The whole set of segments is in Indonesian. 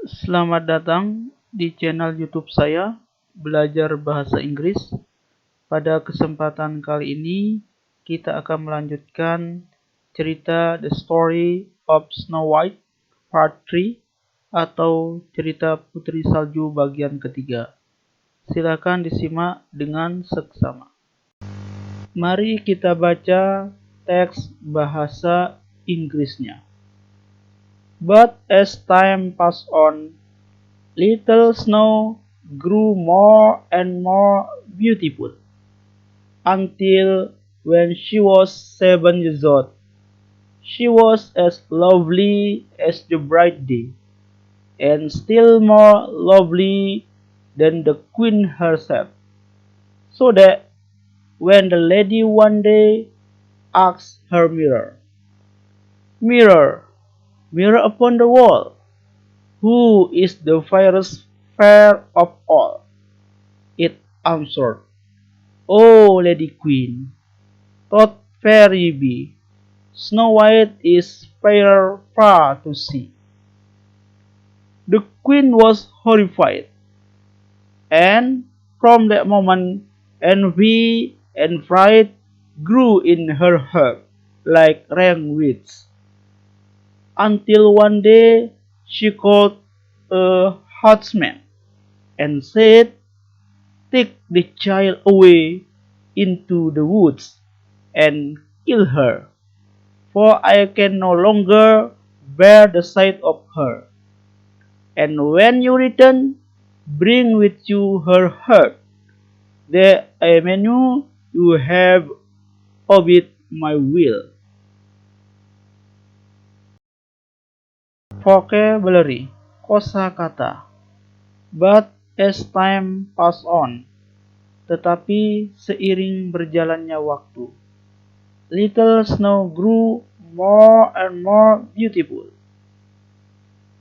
Selamat datang di channel YouTube saya, Belajar Bahasa Inggris. Pada kesempatan kali ini, kita akan melanjutkan cerita The Story of Snow White Part 3 atau cerita Putri Salju bagian ketiga. Silakan disimak dengan seksama. Mari kita baca teks bahasa Inggrisnya. But as time passed on, little Snow grew more and more beautiful, until when she was 7 years old, she was as lovely as the bright day, and still more lovely than the queen herself. So that when the lady one day asked her mirror, "Mirror, mirror upon the wall, who is the fairest fair of all?" it answered, "O Lady Queen, thought fair ye be, Snow White is fairer far to see." The queen was horrified, and from that moment envy and pride grew in her heart like rank weeds, until one day she called a huntsman and said, "Take the child away into the woods and kill her, for I can no longer bear the sight of her. And when you return, bring with you her heart, that I may know you have obeyed my will." Vocabulary, kosakata. But as time passed on, tetapi seiring berjalannya waktu, little Snow grew more and more beautiful.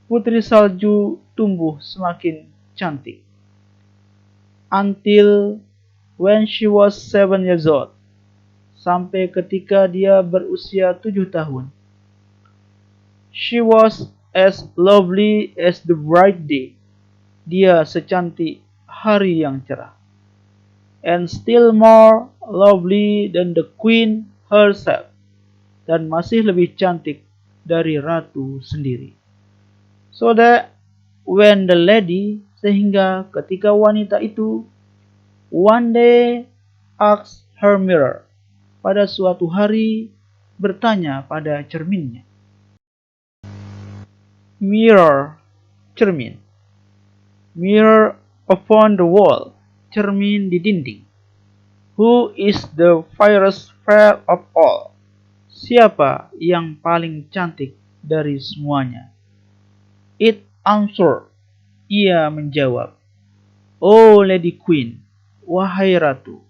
Putri Salju tumbuh semakin cantik. Until when she was 7 years old, sampai ketika dia berusia 7 tahun. She was as lovely as the bright day. Dia secantik hari yang cerah. And still more lovely than the queen herself. Dan masih lebih cantik dari ratu sendiri. So that when the lady, sehingga ketika wanita itu one day asked her mirror, pada suatu hari bertanya pada cerminnya. Mirror, cermin. Mirror upon the wall, cermin di dinding. Who is the fairest fair of all? Siapa yang paling cantik dari semuanya? It answered, ia menjawab, "O Lady Queen, wahai ratu.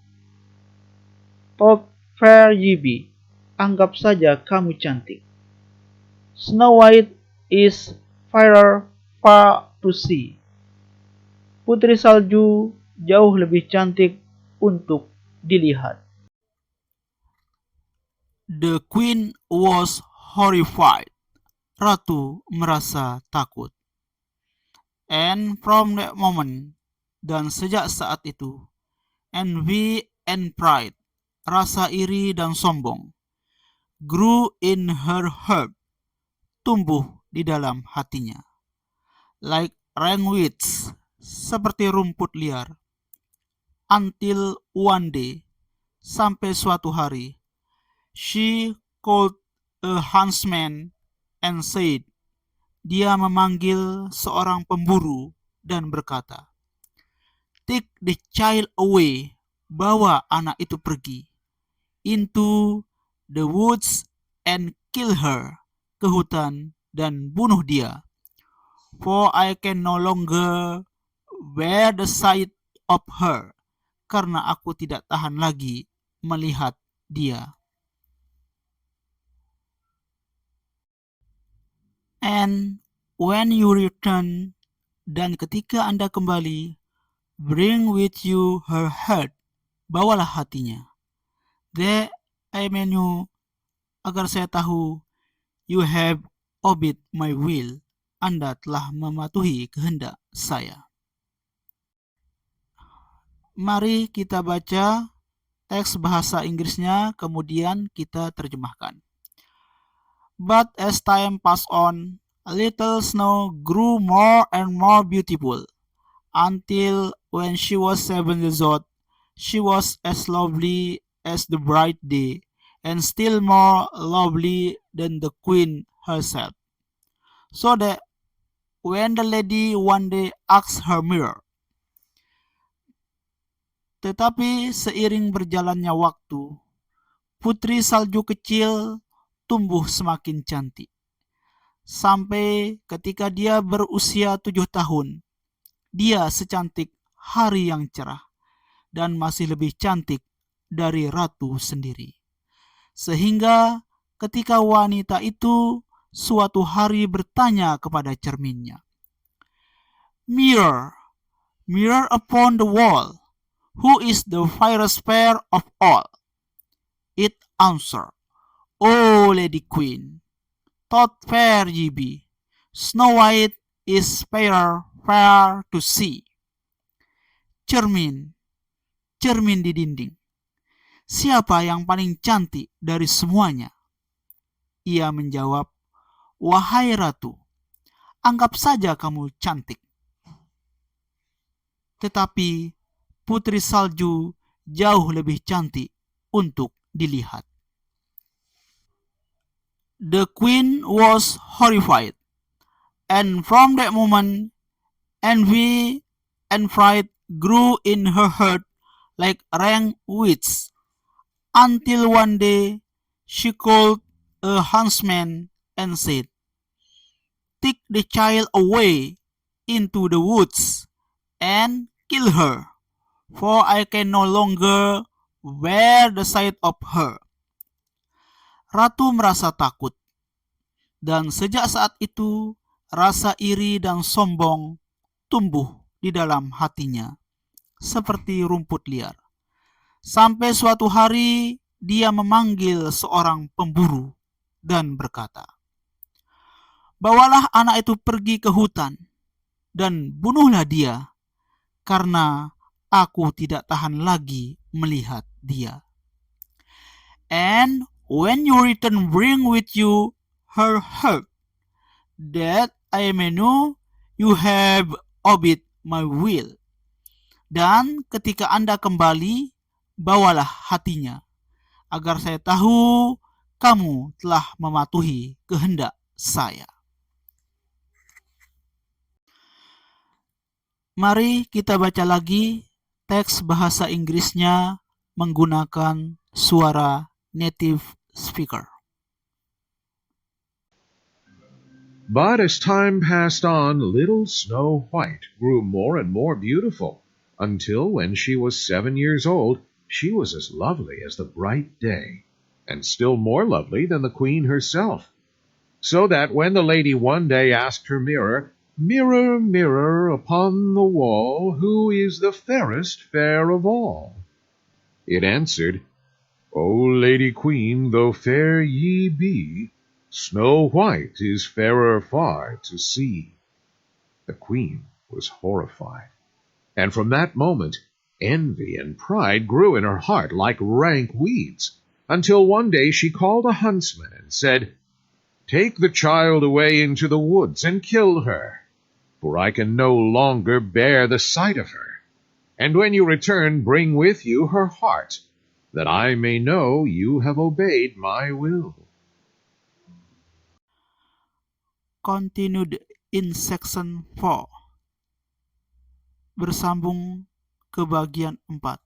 Thought fair ye be, anggap saja kamu cantik. Snow White is fairer far to see. Putri Salju jauh lebih cantik untuk dilihat." The queen was horrified. Ratu merasa takut. And from that moment, dan sejak saat itu, envy and pride, rasa iri dan sombong, grew in her heart, tumbuh di dalam hatinya. Like ragweeds, seperti rumput liar. Until one day, sampai suatu hari, she called a huntsman and said, dia memanggil seorang pemburu dan berkata, "Take the child away, bawa anak itu pergi, into the woods and kill her, ke hutan dan bunuh dia. For I can no longer bear the sight of her, karena aku tidak tahan lagi melihat dia. And when you return, dan ketika Anda kembali, bring with you her heart, bawalah hatinya. That I may know, agar saya tahu, you have obeyed my will, Anda telah mematuhi kehendak saya. Mari kita baca teks bahasa Inggrisnya, kemudian kita terjemahkan. But as time passed on, little Snow grew more and more beautiful, until when she was 7 years old, she was as lovely as the bright day, and still more lovely than the queen herself. So that when the lady one day asked her mirror, tetapi seiring berjalannya waktu, putri salju kecil tumbuh semakin cantik. Sampai ketika dia berusia 7 tahun, dia secantik hari yang cerah dan masih lebih cantik dari ratu sendiri. Sehingga ketika wanita itu suatu hari bertanya kepada cerminnya, "Mirror, mirror upon the wall, who is the fairest fair of all?" It answered, "O Lady Queen, thought fair ye be, Snow White is fairer fair to see." Cermin, cermin di dinding, siapa yang paling cantik dari semuanya? Ia menjawab, "Wahai ratu, anggap saja kamu cantik." Tetapi putri salju jauh lebih cantik untuk dilihat. The queen was horrified, and from that moment envy and pride grew in her heart like rank weeds, until one day she called a huntsman and said, "Take the child away into the woods and kill her, for I can no longer bear the sight of her." Ratu merasa takut, dan sejak saat itu rasa iri dan sombong tumbuh di dalam hatinya, seperti rumput liar. Sampai suatu hari dia memanggil seorang pemburu dan berkata, "Bawalah anak itu pergi ke hutan dan bunuhlah dia, karena aku tidak tahan lagi melihat dia. And when you return, bring with you her heart, that I may know you have obeyed my will." Dan ketika Anda kembali, bawalah hatinya, agar saya tahu kamu telah mematuhi kehendak saya. Mari kita baca lagi teks bahasa Inggrisnya menggunakan suara native speaker. But as time passed on, little Snow White grew more and more beautiful, until when she was 7 years old, she was as lovely as the bright day, and still more lovely than the queen herself. So that when the lady one day asked her mirror, "Mirror, mirror upon the wall, who is the fairest fair of all?" it answered, "O Lady Queen, though fair ye be, Snow White is fairer far to see." The queen was horrified, and from that moment envy and pride grew in her heart like rank weeds, until one day she called a huntsman and said, "Take the child away into the woods and kill her, for I can no longer bear the sight of her. And when you return, bring with you her heart, that I may know you have obeyed my will." Continued in section 4. Bersambung ke bagian 4.